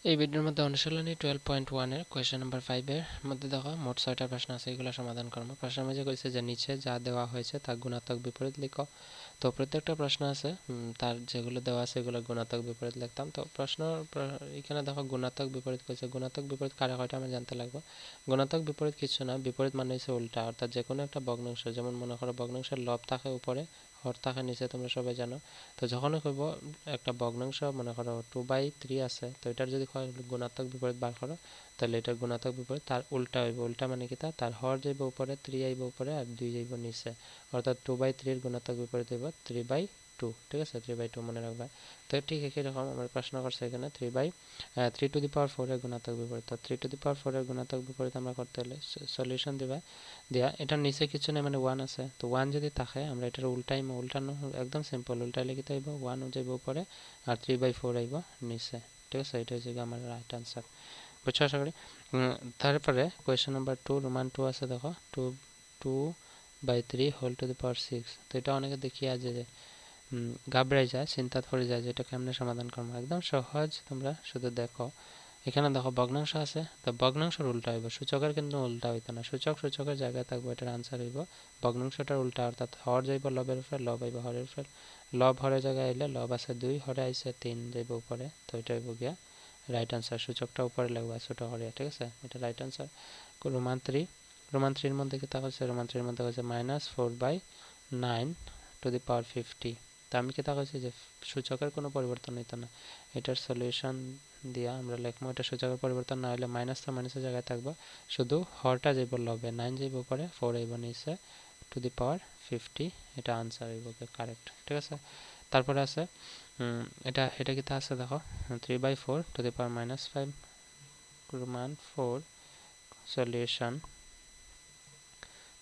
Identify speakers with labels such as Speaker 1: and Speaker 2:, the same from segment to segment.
Speaker 1: এই ভিডিওর মধ্যে অনুশীলনী 12.1 এর কোয়েশ্চেন নাম্বার 5 এর মধ্যে দেখো মোট 6টা প্রশ্ন আছে, এগুলো সমাধান করব। প্রশ্নের মধ্যে কইছে যে নিচে যা দেওয়া হয়েছে তা গুণাত্মক বিপরীত লিখো। তো প্রত্যেকটা প্রশ্ন আছে, তার যেগুলো দেওয়া আছে এগুলো গুণাত্মক বিপরীত লিখতাম। তো এখানে দেখো গুণাত্মক বিপরীত কইছে, গুণাত্মক বিপরীত কারে কয়টা আমরা জানতে লাগবে। গুণাত্মক বিপরীত কিছু না, বিপরীত মানে হচ্ছে উল্টা, অর্থাৎ যে কোনো একটা ভগ্নাংশ, যেমন মনে করো ভগ্নাংশের লব থাকে উপরে, হর থাকে নিচে, তোমরা সবাই জানো। তো যখনই কইব একটা ভগ্নাংশ, মনে করো 2/3 আছে, তো এটার যদি গুণাত্মক বিপরীত বার করো, তাহলে এটার গুণাত্মক বিপরীত তার উল্টা হইব। উল্টা মানে কি, তার হর যাইব উপরে, 3 আইব উপরে আর 2 যাইব নিচে। অর্থাৎ 2/3 এর গুণাত্মক বিপরীত হইব 3/2। ঠিক আছে, 3/2 মনে রাখবা। তো ঠিক একই রকম আমার প্রশ্ন করছে এখানে 3/4 এর গুণাত্মক বিপরীত। তো 3/4 এর গুণাত্মক বিপরীত আমরা করতে হলে সলিউশন দিবা, দিয়া এটার নিচে কিছু নেই, মানে 1 আছে। তো 1 যদি থাকে আমরা এটার উল্টানো একদম সিম্পল, উল্টাই লিখিতে হইব, 1 যাইব উপরে আর 3/4 আইব নিচে। ঠিক আছে, এটা হচ্ছে আমার রাইট আনসার। বুঝছো আশা করি। তারপরে কোয়েশ্চেন নাম্বার 2, রোমান 2 আছে, দেখো 2/3 হোল টু দি পাওয়ার 6। তো এটা অনেকে দেখি আজ যে ঘাবড়াই যায়, চিন্তা পড়ে যায় যে এটা কেমনে সমাধান করবো। একদম সহজ, তোমরা শুধু দেখো। এখানে দেখো ভগ্নাংশ আছে, তো ভগ্নাংশের উল্টা হইব, সূচকের কিন্তু উল্টা হইতো না। সূচকের জায়গায় থাকবো, এটার আনসার হইব ভগ্নাংশটার উল্টা, অর্থাৎ হর যাইব লবের উপরে, লব আইব হরের উপরে। লব হরের জায়গায় আইলে লব আছে 2, হরে আইছে 3, যাইব উপরে। তো এটা হইব গিয়া রাইট আনসার। সূচকটা উপরে লাগবে ছোট হরে। ঠিক আছে, এটা রাইট আনসার। রোমান 3 মধ্যে কি তা হচ্ছে, রোমান 3 মধ্যে হচ্ছে -4/9 টু দি পাওয়ার 50। তা আমি কি তা হচ্ছে যে সূচকের কোনো পরিবর্তন হইতো না। এটার সলিউশন দিয়া আমরা লিখবো, এটা সূচকের পরিবর্তন না হলে মাইনাস তো মাইনাসের জায়গায় থাকবো, শুধু হরটা যাইব লবে, 9 যাইব উপরে, 4 আইব নিচে, টু দি পাওয়ার 50। এটা আনসার হইব কারেক্ট। ঠিক আছে, তারপরে আছে এটা কি তা আছে দেখো, 3/4 to the power -5, roman 4 solution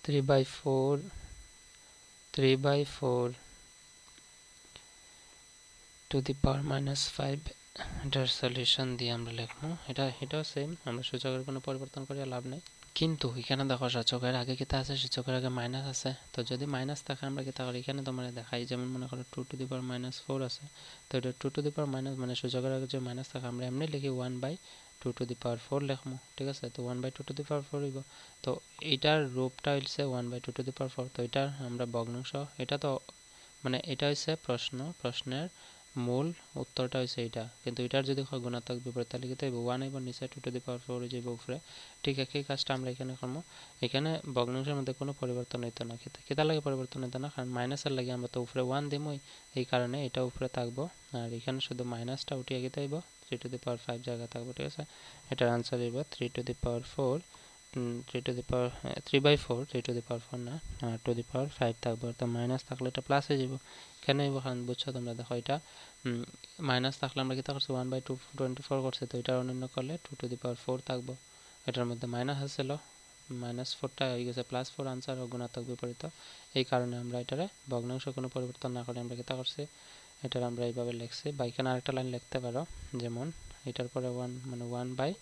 Speaker 1: 3/4 to the power -5, এটার সলিউশন দিয়ে আমরা লিখবো। এটাও সেম, আমরা সূচকের কোনো পরিবর্তন করে লাভ নেই। কিন্তু এখানে দেখো সূচকের আগে কিতা আছে, সূচকের আগে মাইনাস আছে। তো যদি মাইনাস থাকে আমরা কিতা করি, এখানে তোমরা দেখাই, যেমন মনে করো 2 টু দি পাওয়ার -4 আছে। তো এটা 2 টু দি পাওয়ার মাইনাস, মানে সূচকের আগে যে মাইনাস থাকে আমরা এমনি লিখি 1/2 টু দি পাওয়ার 4 লিখবো। ঠিক আছে, তো 1/2 টু দি পাওয়ার 4 হইব। তো এইটার রূপটা হইছে 1/2 টু দি পাওয়ার 4। তো এটার আমরা ভগ্নাংশ, এটা তো মানে এটা হচ্ছে প্রশ্নের মূল উত্তরটা হচ্ছে এইটা। কিন্তু এটার যদি গুণাত্মক বিপরীত, তাহলে কিন্তু 1 আইব নিচে, 2 টু দি পাওয়ার 4 যাইব উপরে। ঠিক একই কাজটা আমরা এখানে করবো। এখানে ভগ্নাংশের মধ্যে কোনো পরিবর্তন হইতো না। কেতার লাগে পরিবর্তন হইতো না, কারণ মাইনাসের লাগে আমরা তো উপরে 1 দিমই, এই কারণে এটা উপরে থাকবো। আর এখানে শুধু মাইনাসটা উঠিয়ে গিয়ে আইব, 3 টু দি পাওয়ার 5 জায়গায় থাকবো। ঠিক আছে, এটার আনসার হইব 3 to the power 4, 3 to the power 3/4, 3 to the power 4 না, টু দি পাওয়ার 5 থাকবো। অর্থাৎ মাইনাস থাকলে এটা প্লাস হয়ে যাব। কেন হইব, কারণ বুঝছো তোমরা, দেখো এটা মাইনাস থাকলে আমরা কিতা করছি 1/224 করছি। তো এটা অনন্য করলে 2 টু দি পাওয়ার 4 থাকবো। এটার মধ্যে মাইনাস আসছিল, -4টা হয়ে গেছে +4, আনসার ও গুণাত্মক বিপরীত। এই কারণে আমরা এটারে ভগ্নাংশ কোনো পরিবর্তন না করে আমরা কিতা করছি, এটার আমরা এইভাবে লিখছি। বা এখানে আরেকটা লাইন লিখতে পারো, যেমন এটার পরে 1 মানে 1/3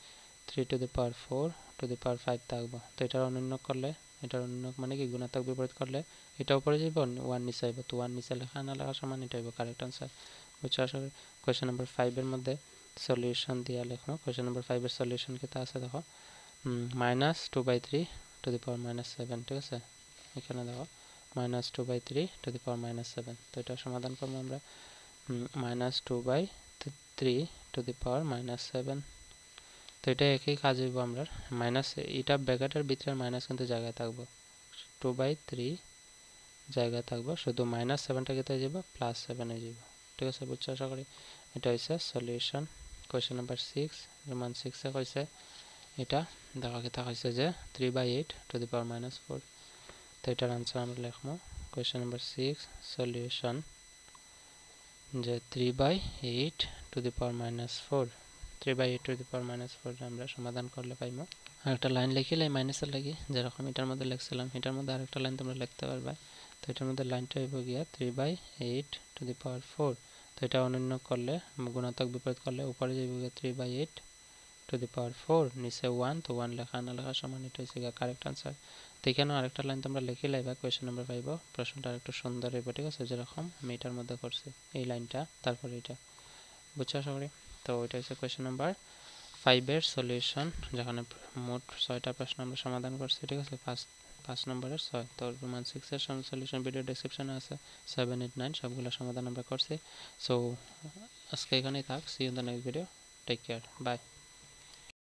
Speaker 1: two the power 4 two the power 5 থাকবো। তো এটার অনন্য করলে, এটার অনন্য মানে কি গুণাত্মক বিপরীত করলে এটা উপরে যাইব, 1 নিচে আইব। তো 1 নিচে লেখা না লেখা সমান, এটা হইব কারেক্ট আনসার। বুঝছো আশা করি। কোয়েশ্চেন নাম্বার 5 এর মধ্যে সলিউশন দিয়া লিখবো। কোয়েশ্চেন নাম্বার 5 এর সলিউশন কিতা আছে দেখো, -2/3 টু দি পাওয়ার -7। ঠিক আছে, এখানে দেখো -2/3 টু দি পাওয়ার -7। তো এটা সমাধান করবো আমরা, -2/3 টু দি পাওয়ার -7। তো এটা একই কাজ হইব আমরা, মাইনাস এটা ব্র্যাকেটের ভিতরে মাইনাস কিন্তু জায়গায় থাকবো, 2/3 জায়গায় থাকবো, শুধু -7টা কেটে যাব, +7 হয়ে যাব। ঠিক আছে, বুঝছো আশা করি। এটা হচ্ছে সলিউশন। কোয়েশ্চেন নাম্বার 6, রোমান 6 কইছে এটা দেখো কিতা কইছে যে 3/8 টু দি পাওয়ার -4। তো এটার আনসার আমরা লিখবো, কোয়েশ্চেন নাম্বার 6 সলিউশন যে 3/8 two the power -4, 3/8 two the power -4 আমরা সমাধান করলে পাইবো। আরেকটা লাইন লিখিলে মাইনাসের লাগি, যেরকম এটার মধ্যে লিখছিলাম, এটার মধ্যে আরেকটা লাইন তোমরা লিখতে পারবা। তো এটার মধ্যে লাইনটা হইব গিয়া 3/8 টু দি পাওয়ার 4। তো এটা অনন্য করলে, গুণাত্মক বিপরীত করলে উপরে যাইব গিয়া 3/8 টু দি পাওয়ার 4, নিচে 1। তো 1 লেখা না লেখা সমান, এটা হচ্ছে গিয়া কারেক্ট আনসার। তো এখানেও আরেকটা লাইন তোমরা লিখে লাইবা, কোয়েশ্চেন নাম্বার 5 প্রশ্নটা আরেকটু সুন্দর হইব। ঠিক আছে, যেরকম আমি এটার মধ্যে করছি এই লাইনটা, তারপরে এটা। বুঝছো আশা করি। তো এটা হচ্ছে কোয়েশ্চেন নাম্বার 5 সলিউশন, যেখানে মোট 6টা প্রশ্ন আমরা সমাধান করছি, ঠিক আছে। 5 নম্বরের 6। তো রোমান 6 সলিউশন ভিডিও ডেসক্রিপশনে আছে, 7, 8, 9 সবগুলো সমাধান আমরা করছি। সো আজকে এখানেই থাক, see you in the next video, take care, by.